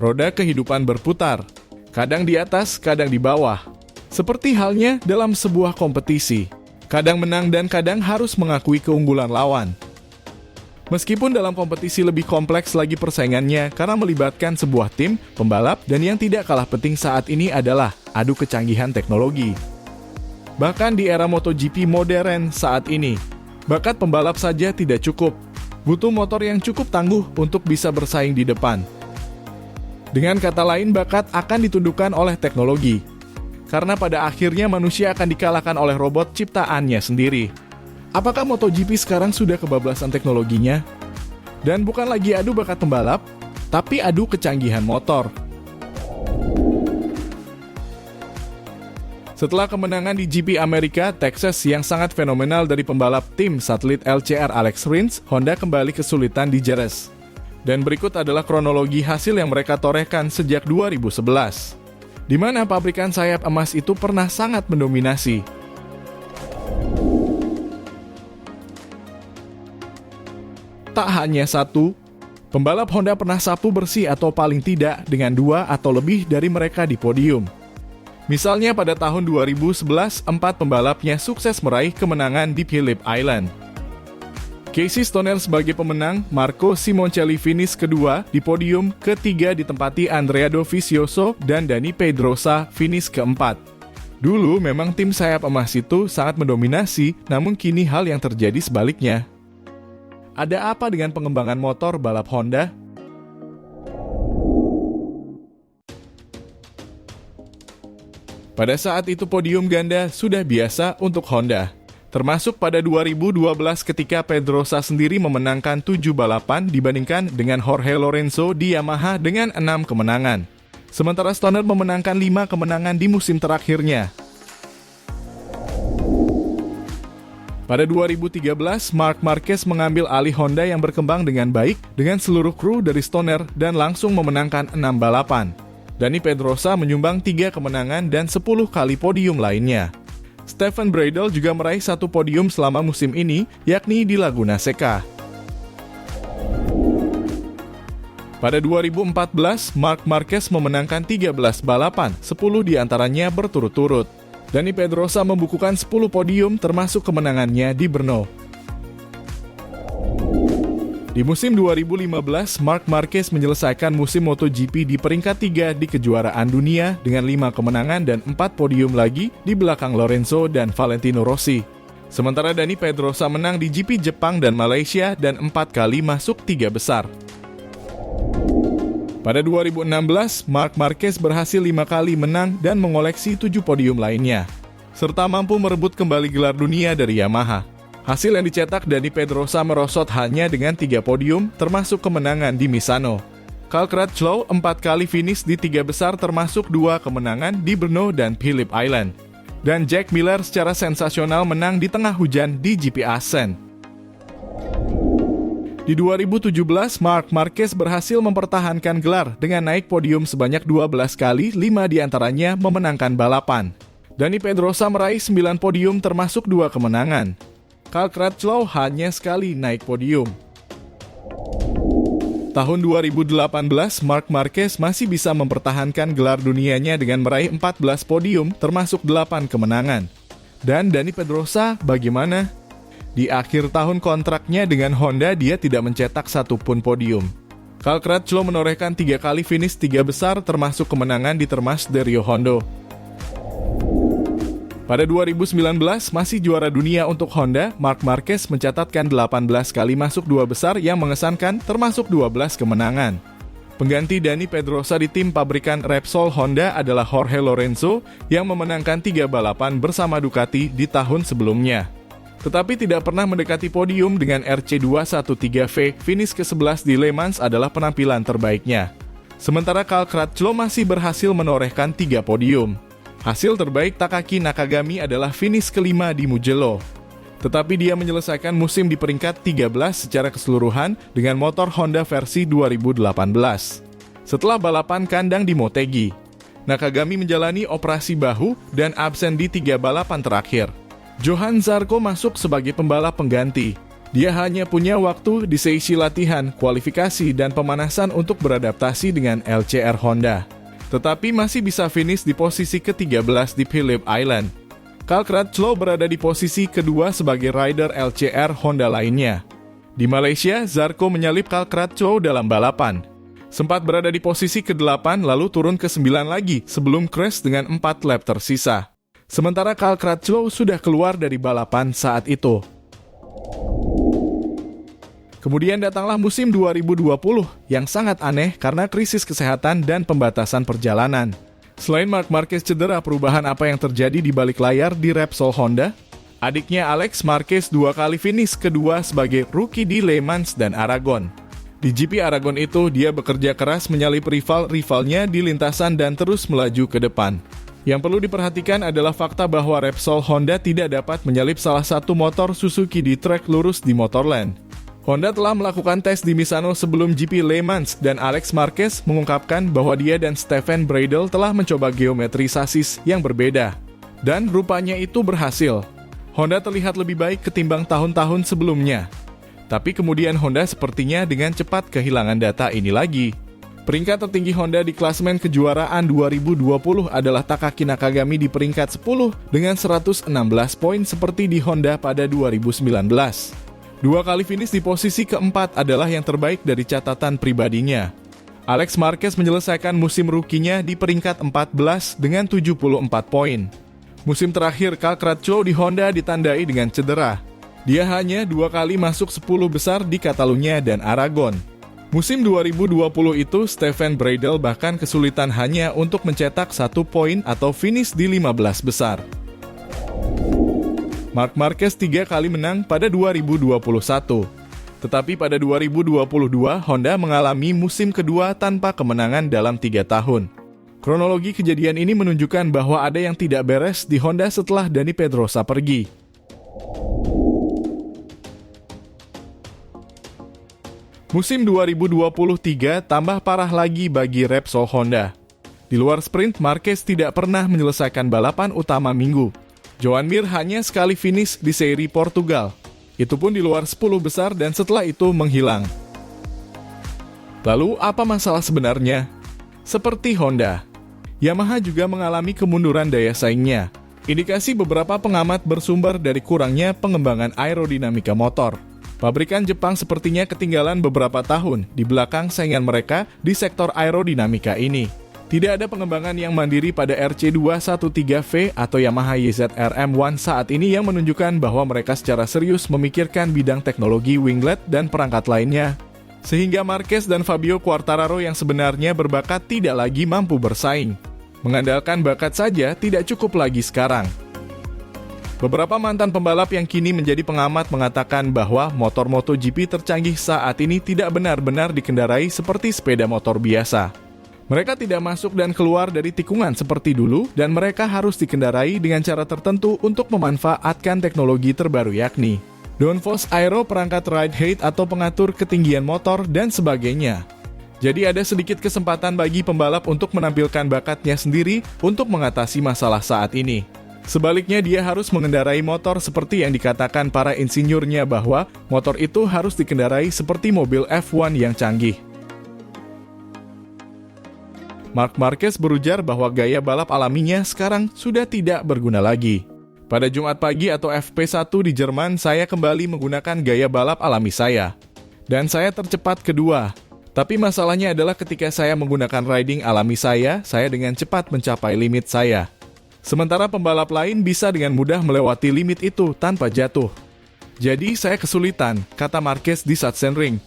Roda kehidupan berputar, kadang di atas, kadang di bawah. Seperti halnya dalam sebuah kompetisi, kadang menang dan kadang harus mengakui keunggulan lawan. Meskipun dalam kompetisi lebih kompleks lagi persaingannya karena melibatkan sebuah tim, pembalap, dan yang tidak kalah penting saat ini adalah adu kecanggihan teknologi. Bahkan di era MotoGP modern saat ini, bakat pembalap saja tidak cukup. Butuh motor yang cukup tangguh untuk bisa bersaing di depan. Dengan kata lain, bakat akan ditundukkan oleh teknologi. Karena pada akhirnya manusia akan dikalahkan oleh robot ciptaannya sendiri. Apakah MotoGP sekarang sudah kebablasan teknologinya? Dan bukan lagi adu bakat pembalap, tapi adu kecanggihan motor. Setelah kemenangan di GP Amerika, Texas yang sangat fenomenal dari pembalap tim satelit LCR Alex Rins, Honda kembali kesulitan di Jerez. Dan berikut adalah kronologi hasil yang mereka torehkan sejak 2011. Di mana pabrikan sayap emas itu pernah sangat mendominasi. Tak hanya satu, pembalap Honda pernah sapu bersih atau paling tidak dengan 2 atau lebih dari mereka di podium. Misalnya pada tahun 2011, 4 pembalapnya sukses meraih kemenangan di Phillip Island. Casey Stoner sebagai pemenang, Marco Simoncelli finish kedua, di podium ketiga ditempati Andrea Dovizioso dan Dani Pedrosa finish keempat. Dulu memang tim sayap emas itu sangat mendominasi, namun kini hal yang terjadi sebaliknya. Ada apa dengan pengembangan motor balap Honda? Pada saat itu podium ganda sudah biasa untuk Honda. Termasuk pada 2012 ketika Pedrosa sendiri memenangkan 7 balapan dibandingkan dengan Jorge Lorenzo di Yamaha dengan 6 kemenangan. Sementara Stoner memenangkan 5 kemenangan di musim terakhirnya. Pada 2013, Marc Marquez mengambil alih Honda yang berkembang dengan baik dengan seluruh kru dari Stoner dan langsung memenangkan 6 balapan. Dani Pedrosa menyumbang 3 kemenangan dan 10 kali podium lainnya. Stefan Bradl juga meraih 1 podium selama musim ini, yakni di Laguna Seca. Pada 2014, Marc Marquez memenangkan 13 balapan, 10 diantaranya berturut-turut. Dani Pedrosa membukukan 10 podium termasuk kemenangannya di Brno. Di musim 2015, Marc Marquez menyelesaikan musim MotoGP di peringkat 3 di kejuaraan dunia dengan 5 kemenangan dan 4 podium lagi di belakang Lorenzo dan Valentino Rossi. Sementara Dani Pedrosa menang di GP Jepang dan Malaysia dan 4 kali masuk 3 besar. Pada 2016, Marc Marquez berhasil 5 kali menang dan mengoleksi 7 podium lainnya, serta mampu merebut kembali gelar dunia dari Yamaha. Hasil yang dicetak Dani Pedrosa merosot hanya dengan 3 podium, termasuk kemenangan di Misano. Cal Crutchlow 4 kali finish di 3 besar termasuk 2 kemenangan di Brno dan Phillip Island. Dan Jack Miller secara sensasional menang di tengah hujan di GP Assen. Di 2017, Marc Marquez berhasil mempertahankan gelar dengan naik podium sebanyak 12 kali, 5 diantaranya memenangkan balapan. Dani Pedrosa meraih 9 podium termasuk 2 kemenangan. Cal Crutchlow hanya sekali naik podium. Tahun 2018, Marc Marquez masih bisa mempertahankan gelar dunianya dengan meraih 14 podium termasuk 8 kemenangan. Dan Dani Pedrosa bagaimana? Di akhir tahun kontraknya dengan Honda, dia tidak mencetak satupun podium. Cal Crutchlow menorehkan 3 kali finish 3 besar termasuk kemenangan di Termas de Rio Hondo. Pada 2019, masih juara dunia untuk Honda, Marc Marquez mencatatkan 18 kali masuk 2 besar yang mengesankan termasuk 12 kemenangan. Pengganti Dani Pedrosa di tim pabrikan Repsol Honda adalah Jorge Lorenzo yang memenangkan 3 balapan bersama Ducati di tahun sebelumnya. Tetapi tidak pernah mendekati podium dengan RC213V, finish ke-11 di Le Mans adalah penampilan terbaiknya. Sementara Cal Crutchlow masih berhasil menorehkan 3 podium. Hasil terbaik Takaki Nakagami adalah finish ke-5 di Mugello. Tetapi dia menyelesaikan musim di peringkat 13 secara keseluruhan dengan motor Honda versi 2018. Setelah balapan kandang di Motegi, Nakagami menjalani operasi bahu dan absen di 3 balapan terakhir. Johan Zarco masuk sebagai pembalap pengganti. Dia hanya punya waktu di sesi latihan, kualifikasi, dan pemanasan untuk beradaptasi dengan LCR Honda. Tetapi masih bisa finish di posisi ke-13 di Phillip Island. Cal Crutchlow berada di posisi kedua sebagai rider LCR Honda lainnya. Di Malaysia, Zarco menyalip Cal Crutchlow dalam balapan. Sempat berada di posisi ke-8 lalu turun ke 9 lagi sebelum crash dengan 4 lap tersisa. Sementara Cal Crutchlow sudah keluar dari balapan saat itu. Kemudian datanglah musim 2020 yang sangat aneh karena krisis kesehatan dan pembatasan perjalanan. Selain Marc Marquez cedera, perubahan apa yang terjadi di balik layar di Repsol Honda? Adiknya Alex Marquez 2 kali finish kedua sebagai rookie di Le Mans dan Aragon. Di GP Aragon itu, dia bekerja keras menyalip rival-rivalnya di lintasan dan terus melaju ke depan. Yang perlu diperhatikan adalah fakta bahwa Repsol Honda tidak dapat menyalip salah satu motor Suzuki di trek lurus di Motorland. Honda telah melakukan tes di Misano sebelum GP Le Mans dan Alex Marquez mengungkapkan bahwa dia dan Stefan Bradl telah mencoba geometri sasis yang berbeda. Dan rupanya itu berhasil. Honda terlihat lebih baik ketimbang tahun-tahun sebelumnya. Tapi kemudian Honda sepertinya dengan cepat kehilangan data ini lagi. Peringkat tertinggi Honda di klasemen kejuaraan 2020 adalah Takaki Nakagami di peringkat 10 dengan 116 poin seperti di Honda pada 2019. 2 kali finish di posisi keempat adalah yang terbaik dari catatan pribadinya. Alex Marquez menyelesaikan musim rookie-nya di peringkat 14 dengan 74 poin. Musim terakhir Cal Crutchlow di Honda ditandai dengan cedera. Dia hanya 2 kali masuk 10 besar di Catalunya dan Aragon. Musim 2020 itu Stefan Bradl bahkan kesulitan hanya untuk mencetak 1 poin atau finish di 15 besar. Marc Marquez 3 kali menang pada 2021. Tetapi pada 2022, Honda mengalami musim kedua tanpa kemenangan dalam 3 tahun. Kronologi kejadian ini menunjukkan bahwa ada yang tidak beres di Honda setelah Dani Pedrosa pergi. Musim 2023 tambah parah lagi bagi Repsol Honda. Di luar sprint, Marquez tidak pernah menyelesaikan balapan utama minggu. Joan Mir hanya sekali finish di seri Portugal. Itu pun di luar 10 besar dan setelah itu menghilang. Lalu apa masalah sebenarnya? Seperti Honda, Yamaha juga mengalami kemunduran daya saingnya. Indikasi beberapa pengamat bersumber dari kurangnya pengembangan aerodinamika motor. Pabrikan Jepang sepertinya ketinggalan beberapa tahun di belakang saingan mereka di sektor aerodinamika ini. Tidak ada pengembangan yang mandiri pada RC213V atau Yamaha YZR-M1 saat ini yang menunjukkan bahwa mereka secara serius memikirkan bidang teknologi winglet dan perangkat lainnya. Sehingga Marquez dan Fabio Quartararo yang sebenarnya berbakat tidak lagi mampu bersaing. Mengandalkan bakat saja tidak cukup lagi sekarang. Beberapa mantan pembalap yang kini menjadi pengamat mengatakan bahwa motor MotoGP tercanggih saat ini tidak benar-benar dikendarai seperti sepeda motor biasa. Mereka tidak masuk dan keluar dari tikungan seperti dulu dan mereka harus dikendarai dengan cara tertentu untuk memanfaatkan teknologi terbaru yakni downforce aero, perangkat ride height atau pengatur ketinggian motor, dan sebagainya. Jadi ada sedikit kesempatan bagi pembalap untuk menampilkan bakatnya sendiri untuk mengatasi masalah saat ini. Sebaliknya dia harus mengendarai motor seperti yang dikatakan para insinyurnya bahwa motor itu harus dikendarai seperti mobil F1 yang canggih. Marc Marquez berujar bahwa gaya balap alaminya sekarang sudah tidak berguna lagi. Pada Jumat pagi atau FP1 di Jerman, saya kembali menggunakan gaya balap alami saya. Dan saya tercepat kedua. Tapi masalahnya adalah ketika saya menggunakan riding alami saya dengan cepat mencapai limit saya. Sementara pembalap lain bisa dengan mudah melewati limit itu tanpa jatuh. Jadi saya kesulitan, kata Marquez di Sachsenring.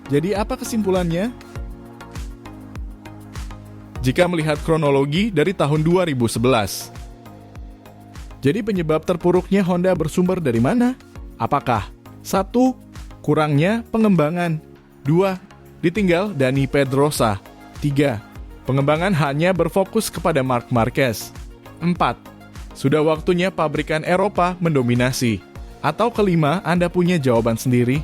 Jadi apa kesimpulannya? Jika melihat kronologi dari tahun 2011. Jadi penyebab terpuruknya Honda bersumber dari mana? Apakah 1. Kurangnya pengembangan. 2. Ditinggal Dani Pedrosa. 3. Pengembangan hanya berfokus kepada Marc Marquez. 4. Sudah waktunya pabrikan Eropa mendominasi. Atau kelima, Anda punya jawaban sendiri?